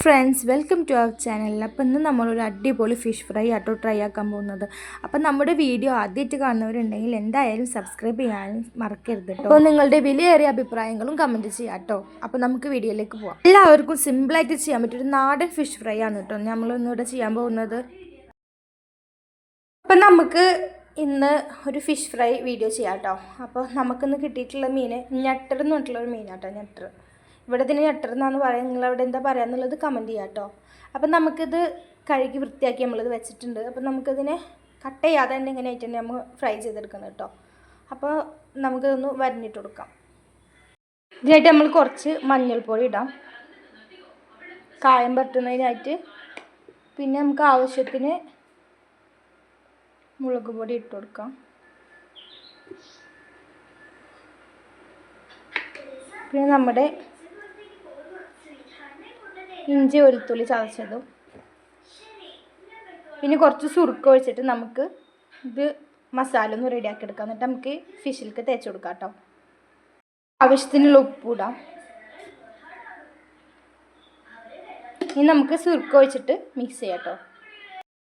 Friends, welcome to our channel. അപ്പോൾ ഇന്ന് നമ്മളൊരു അടിപൊളി ഫിഷ് ഫ്രൈ ആട്ടോ ട്രൈ ആക്കാൻ പോകുന്നത്. അപ്പോൾ നമ്മുടെ വീഡിയോ ആദ്യമായിട്ട് കാണുന്നവരുണ്ടെങ്കിൽ എന്തായാലും സബ്സ്ക്രൈബ് ചെയ്യാനും മറക്കരുത് കേട്ടോ. അപ്പോൾ നിങ്ങളുടെ വിലയേറിയ അഭിപ്രായങ്ങളും കമൻറ്റ് ചെയ്യാം കേട്ടോ. അപ്പോൾ നമുക്ക് വീഡിയോയിലേക്ക് പോകാം. എല്ലാവർക്കും സിമ്പിളായിട്ട് ചെയ്യാൻ പറ്റിയൊരു നാടൻ ഫിഷ് ഫ്രൈ ആണ് കേട്ടോ നമ്മളിന്നിവിടെ ചെയ്യാൻ പോകുന്നത്. അപ്പം നമുക്ക് ഇന്ന് ഒരു ഫിഷ് ഫ്രൈ വീഡിയോ ചെയ്യാം കേട്ടോ. അപ്പോൾ നമുക്കിന്ന് കിട്ടിയിട്ടുള്ള മീൻ ഞട്ടർ എന്ന് പറഞ്ഞിട്ടുള്ളൊരു മീനാട്ടോ. ഞട്ടർ ഇവിടെ തന്നെ ഞട്ടർ എന്നാണ് പറയുക. നിങ്ങളവിടെ എന്താ പറയുക എന്നുള്ളത് കമൻറ്റ് ചെയ്യാം കേട്ടോ. അപ്പം നമുക്കിത് കഴുകി വൃത്തിയാക്കി നമ്മളിത് വെച്ചിട്ടുണ്ട്. അപ്പം നമുക്കിതിനെ കട്ട് ചെയ്യാതെ തന്നെ ഇങ്ങനെ ആയിട്ട് തന്നെ നമ്മൾ ഫ്രൈ ചെയ്തെടുക്കണം കേട്ടോ. അപ്പോൾ നമുക്കിതൊന്ന് വരഞ്ഞിട്ട് കൊടുക്കാം. ഇതിനായിട്ട് നമ്മൾ കുറച്ച് മഞ്ഞൾപ്പൊടി ഇടാം, കായം പറ്റുന്നതിനായിട്ട്. പിന്നെ നമുക്ക് ആവശ്യത്തിന് മുളക് പൊടി ഇട്ട് കൊടുക്കാം. പിന്നെ നമ്മുടെ ഇഞ്ചി വെളുത്തുള്ളി ചതച്ചതും, പിന്നെ കുറച്ച് സുറുക്ക ഒഴിച്ചിട്ട് നമുക്ക് ഇത് മസാല ഒന്ന് റെഡിയാക്കി എടുക്കാം. എന്നിട്ട് നമുക്ക് ഫിഷിലേക്ക് തേച്ച് കൊടുക്കാം കേട്ടോ. ആവശ്യത്തിനുള്ള ഉപ്പ് ഇടാം. ഇനി നമുക്ക് സുറുക്ക ഒഴിച്ചിട്ട് മിക്സ് ചെയ്യാം കേട്ടോ.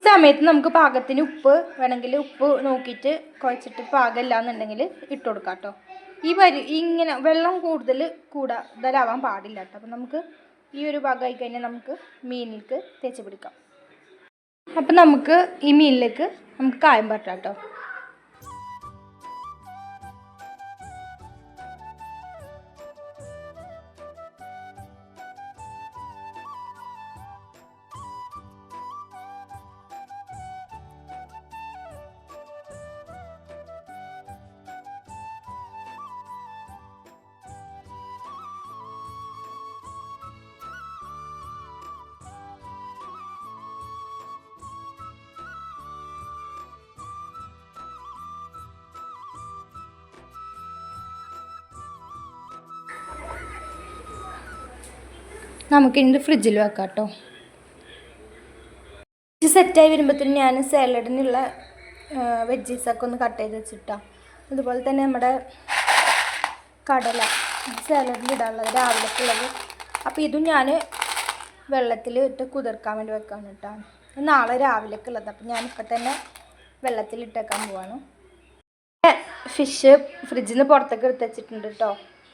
ഈ സമയത്ത് നമുക്ക് പാകത്തിന് ഉപ്പ് വേണമെങ്കിൽ ഉപ്പ് നോക്കിയിട്ട് കുഴച്ചിട്ട് പാകമില്ല എന്നുണ്ടെങ്കിൽ ഇട്ട് കൊടുക്കാം കേട്ടോ. ഇങ്ങനെ വെള്ളം കൂടുതലാവാൻ പാടില്ല കേട്ടോ. അപ്പം നമുക്ക് ഈ ഒരു ഭാഗമായി കഴിഞ്ഞാൽ നമുക്ക് മീനിലേക്ക് തേച്ച് പിടിക്കാം. അപ്പം നമുക്ക് ഈ മീനിലേക്ക് നമുക്ക് കായം പറ്റാം കേട്ടോ. നമുക്കിത് ഫ്രിഡ്ജിൽ വെക്കാം കേട്ടോ. സെറ്റായി വരുമ്പോഴത്തേനും ഞാൻ സാലഡിനുള്ള വെജീസൊക്കെ ഒന്ന് കട്ട് ചെയ്ത് വെച്ചിട്ടാണ്. അതുപോലെ തന്നെ നമ്മുടെ കടല സാലഡിൽ ഇടാനുള്ളത് രാവിലേക്കുള്ളത്. അപ്പോൾ ഇതും ഞാൻ വെള്ളത്തിൽ ഇട്ട് കുതിർക്കാൻ വേണ്ടി വെക്കാൻ കേട്ടോ. നാളെ രാവിലേക്കുള്ളത്. അപ്പോൾ ഞാനിപ്പോൾ തന്നെ വെള്ളത്തിലിട്ടേക്കാൻ പോവാണ്. ഫിഷ് ഫ്രിഡ്ജിൽ നിന്ന് പുറത്തേക്ക് എടുത്ത് വെച്ചിട്ടുണ്ട് കേട്ടോ,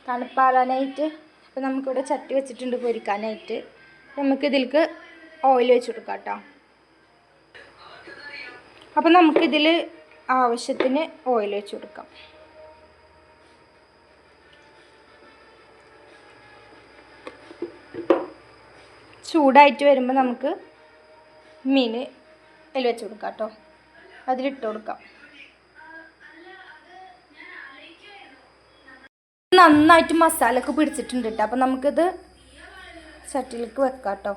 തണുപ്പാറാനായിട്ട്. അപ്പോൾ നമുക്കിവിടെ ചട്ടി വെച്ചിട്ടുണ്ട് പൊരിക്കാനായിട്ട്. നമുക്കിതിലേക്ക് ഓയിൽ വെച്ച് കൊടുക്കാം കേട്ടോ. അപ്പോൾ നമുക്കിതിൽ ആവശ്യത്തിന് ഓയിൽ വെച്ച് കൊടുക്കാം. ചൂടായിട്ട് വരുമ്പോൾ നമുക്ക് മീൻ അതിൽ വെച്ച് കൊടുക്കാം കേട്ടോ. അതിലിട്ട് കൊടുക്കാം. നന്നായിട്ട് മസാലയൊക്കെ പിടിച്ചിട്ടുണ്ട് കേട്ടോ. അപ്പം നമുക്കിത് ചട്ടിയിലേക്ക് വെക്കാം കേട്ടോ.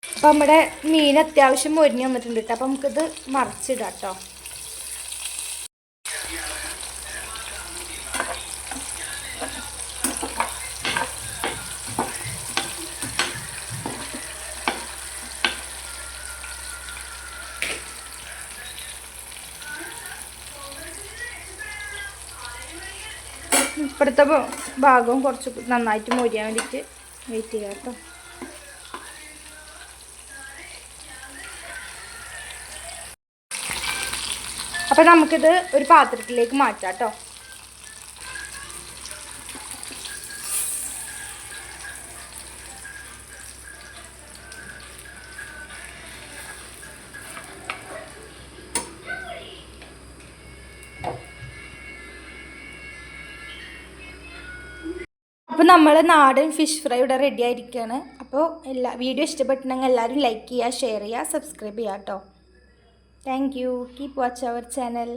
അപ്പം നമ്മുടെ മീൻ അത്യാവശ്യം മൊരിഞ്ഞ് വന്നിട്ടുണ്ട് കേട്ടോ. അപ്പം നമുക്കിത് മറിച്ചിടാം കേട്ടോ. ഇപ്പോഴത്തെ ഭാഗവും കുറച്ച് നന്നായിട്ട് മൊരിയാൻ വേണ്ടിയിട്ട് വെയിറ്റ് ചെയ്യാം കേട്ടോ. അപ്പോൾ നമുക്കിത് ഒരു പാത്രത്തിലേക്ക് മാറ്റാം കേട്ടോ. അപ്പോൾ നമ്മൾ നാടൻ ഫിഷ് ഫ്രൈ ഇവിടെ റെഡി ആയിരിക്കുകയാണ്. അപ്പോൾ വീഡിയോ ഇഷ്ടപ്പെട്ടിട്ടുണ്ടെങ്കിൽ എല്ലാവരും ലൈക്ക് ചെയ്യുക, ഷെയർ ചെയ്യുക, സബ്സ്ക്രൈബ് ചെയ്യുക കേട്ടോ. Thank you. Keep watch our channel.